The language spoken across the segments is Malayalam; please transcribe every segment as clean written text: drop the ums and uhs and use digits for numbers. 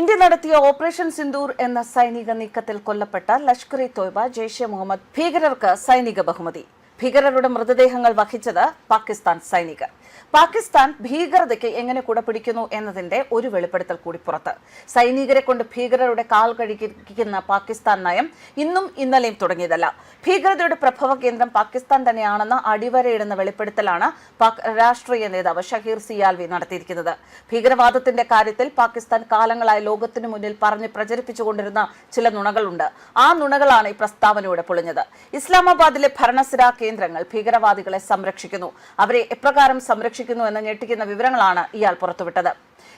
ഇന്ത്യ നടത്തിയ ഓപ്പറേഷൻ സിന്ദൂർ എന്ന സൈനിക നീക്കത്തിൽ കൊല്ലപ്പെട്ട ലഷ്കർ ഇ തോയ്ബ ജെയ്ഷെ മുഹമ്മദ് ഭീകരർക്ക് സൈനിക ബഹുമതി. ഭീകരരുടെ മൃതദേഹങ്ങൾ വഹിച്ചത് പാകിസ്ഥാൻ സൈനികർ. പാകിസ്ഥാൻ ഭീകരതയ്ക്ക് എങ്ങനെ കുടപിടിക്കുന്നു എന്നതിന്റെ ഒരു വെളിപ്പെടുത്തൽ കൂടി പുറത്ത്. സൈനികരെ കൊണ്ട് ഭീകരരുടെ കാൽ കഴുകിക്കുന്ന പാകിസ്ഥാൻ നയം ഇന്നും ഇന്നലെയും തുടങ്ങിയതല്ല. ഭീകരതയുടെ പ്രഭവ കേന്ദ്രം പാകിസ്ഥാൻ തന്നെയാണെന്ന അടിവരയിടുന്ന വെളിപ്പെടുത്തലാണ് രാഷ്ട്രീയ നേതാവ് ഷഹീർ സിയാൽവി നടത്തിയിരിക്കുന്നത്. ഭീകരവാദത്തിന്റെ കാര്യത്തിൽ പാകിസ്ഥാൻ കാലങ്ങളായി ലോകത്തിനു മുന്നിൽ പറഞ്ഞ് പ്രചരിപ്പിച്ചുകൊണ്ടിരുന്ന ചില നുണകളുണ്ട്. ആ നുണകളാണ് ഈ പ്രസ്താവനയോടെ പൊളിഞ്ഞത്. ഇസ്ലാമാബാദിലെ ഭരണസിരാ കേന്ദ്രങ്ങൾ ഭീകരവാദികളെ സംരക്ഷിക്കുന്നു. അവരെ എപ്രകാരം സംരക്ഷിക്കുന്നു എന്ന ഞെട്ടിക്കുന്ന വിവരങ്ങളാണ് ഇയാൾ പുറത്തുവിട്ടത്.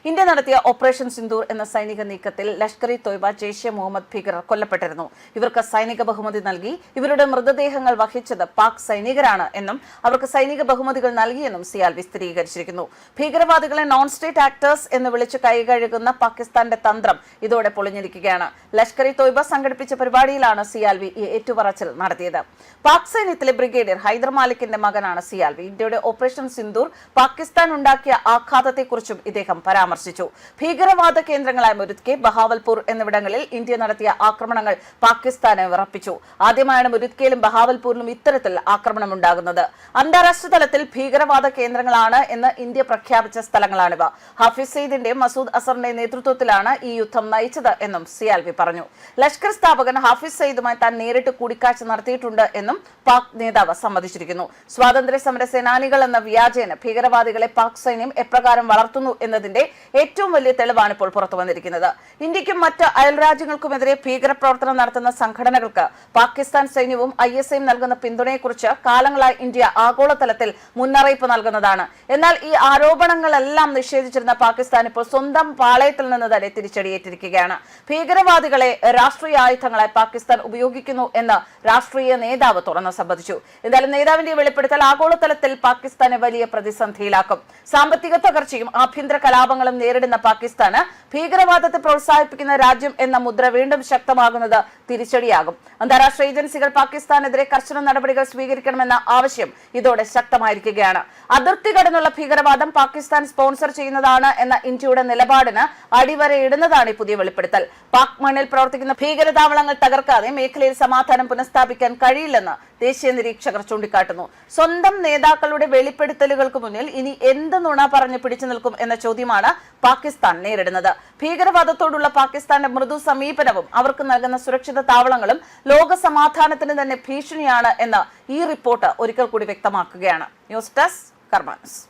ഇന്ത്യ നടത്തിയ ഓപ്പറേഷൻ സിന്ദൂർ എന്ന സൈനിക നീക്കത്തിൽ ലഷ്കർ ഇ തോയ്ബ ജെയ്ഷെ മുഹമ്മദ് ഭീകരർ കൊല്ലപ്പെട്ടിരുന്നു. ഇവർക്ക് സൈനിക ബഹുമതി നൽകി. ഇവരുടെ മൃതദേഹങ്ങൾ വഹിച്ചത് പാക് സൈനികരാണ് എന്നും അവർക്ക് സൈനിക ബഹുമതികൾ നൽകിയെന്നും സിയാൽവി സ്ഥിരീകരിച്ചിരിക്കുന്നു. ഭീകരവാദികളെ നോൺ സ്റ്റേറ്റ് ആക്ടേഴ്സ് എന്ന് വിളിച്ച് കൈകഴുകുന്ന പാകിസ്ഥാന്റെ തന്ത്രം ഇതോടെ പൊളിഞ്ഞിരിക്കുകയാണ്. ലഷ്കർ ഇ തോയ്ബ സംഘടിപ്പിച്ച പരിപാടിയിലാണ് സിയാൽവി ഈ ഏറ്റുപറച്ചിൽ നടത്തിയത്. പാക് സൈന്യത്തിലെ ബ്രിഗേഡിയർ ഹൈദർ മാലിക്കിന്റെ മകനാണ് സിയാൽവി. ഇന്ത്യയുടെ ഓപ്പറേഷൻ സിന്ദൂർ പാകിസ്ഥാൻ ഉണ്ടാക്കിയ ആഘാതത്തെക്കുറിച്ചും ഇദ്ദേഹം പരാമർശിച്ചു. ഭീകരവാദ കേന്ദ്രങ്ങളായ മുരുദ്കെ, ബഹാവൽപൂർ എന്നിവിടങ്ങളിൽ ഇന്ത്യ നടത്തിയ ആക്രമണങ്ങൾ പാകിസ്ഥാനെ വിറപ്പിച്ചു. ആദ്യമായാണ് മുരുദ്കയിലും ബഹാവൽപൂരിലും ഇത്തരത്തിൽ ആക്രമണമുണ്ടാകുന്നത്. അന്താരാഷ്ട്ര തലത്തിൽ ഭീകരവാദ കേന്ദ്രങ്ങളാണ് എന്ന് ഇന്ത്യ പ്രഖ്യാപിച്ച സ്ഥലങ്ങളാണിവ. ഹാഫിസ് സയ്യിദിന്റെയും മസൂദ് അസറിന്റെ നേതൃത്വത്തിലാണ് ഈ യുദ്ധം നയിച്ചത് എന്നും സിയാൽവി പറഞ്ഞു. ലഷ്കർ സ്ഥാപകൻ ഹാഫിസ് സയ്യിദുമായി താൻ നേരിട്ട് കൂടിക്കാഴ്ച നടത്തിയിട്ടുണ്ട് എന്നും പാക് നേതാവ് സമ്മതിച്ചിരിക്കുന്നു. സ്വാതന്ത്ര്യ സമര സേനാനികൾ എന്ന വ്യാജേന ഭീകരവാദികളെ പാക് സൈന്യം എപ്രകാരം വളർത്തുന്നു എന്നതിന്റെ ഏറ്റവും വലിയ തെളിവാണ് ഇപ്പോൾ പുറത്തു വന്നിരിക്കുന്നത്. ഇന്ത്യക്കും മറ്റ് അയൽരാജ്യങ്ങൾക്കുമെതിരെ ഭീകരപ്രവർത്തനം നടത്തുന്ന സംഘടനകൾക്ക് പാകിസ്ഥാൻ സൈന്യവും ISIയും നൽകുന്ന പിന്തുണയെക്കുറിച്ച് കാലങ്ങളായി ഇന്ത്യ ആഗോളതലത്തിൽ മുന്നറിയിപ്പ് നൽകുന്നതാണ്. എന്നാൽ ഈ ആരോപണങ്ങളെല്ലാം നിഷേധിച്ചിരുന്ന പാകിസ്ഥാൻ ഇപ്പോൾ സ്വന്തം പാളയത്തിൽ നിന്ന് തന്നെ തിരിച്ചടിയേറ്റിരിക്കുകയാണ്. ഭീകരവാദികളെ രാഷ്ട്രീയ ആയുധങ്ങളായി പാകിസ്ഥാൻ ഉപയോഗിക്കുന്നു എന്ന് രാഷ്ട്രീയ നേതാവ് തുറന്നു സമ്മതിച്ചു. എന്തായാലും നേതാവിന്റെ വെളിപ്പെടുത്തൽ ആഗോളതലത്തിൽ പാകിസ്ഥാനെ വലിയ പ്രതിസന്ധിയിലാക്കും. സാമ്പത്തിക തകർച്ചയും ആഭ്യന്തര കലാപങ്ങളും നേരിടുന്ന പാകിസ്ഥാന് ഭീകരവാദത്തെ പ്രോത്സാഹിപ്പിക്കുന്ന രാജ്യം എന്ന മുദ്ര വീണ്ടും ശക്തമാകുന്നത് തിരിച്ചടിയാകും. അന്താരാഷ്ട്ര ഏജൻസികൾ പാകിസ്ഥാനെതിരെ കർശന നടപടികൾ സ്വീകരിക്കണമെന്ന ആവശ്യം ഇതോടെ ശക്തമായിരിക്കുകയാണ്. അതിർത്തി കടന്നുള്ള ഭീകരവാദം പാകിസ്ഥാൻ സ്പോൺസർ ചെയ്യുന്നതാണ് എന്ന ഇന്ത്യയുടെ നിലപാടിന് അടിവരയിടുന്നതാണ് ഈ പുതിയ വെളിപ്പെടുത്തൽ. പാക് മണ്ണിൽ പ്രവർത്തിക്കുന്ന ഭീകരതാവളങ്ങൾ തകർക്കാതെ മേഖലയിൽ സമാധാനം പുനഃസ്ഥാപിക്കാൻ കഴിയില്ലെന്ന് ദേശീയ നിരീക്ഷകർ ചൂണ്ടിക്കാട്ടുന്നു. സ്വന്തം നേതാക്കളുടെ വെളിപ്പെടുത്തലുകൾക്ക് മുന്നിൽ ഇനി എന്ത് നുണ പറഞ്ഞ് പിടിച്ചു നിൽക്കും എന്ന ചോദ്യമാണ് പാകിസ്ഥാൻ നേരിടുന്നത്. ഭീകരവാദത്തോടുള്ള പാകിസ്ഥാന്റെ മൃദു സമീപനവും അവർക്ക് നൽകുന്ന സുരക്ഷിത താവളങ്ങളും ലോക സമാധാനത്തിന് തന്നെ ഭീഷണിയാണ് എന്ന് ഈ റിപ്പോർട്ട് ഒരിക്കൽ കൂടി വ്യക്തമാക്കുകയാണ്. ന്യൂസ് ഡെസ്ക് കർമ്മ ന്യൂസ്.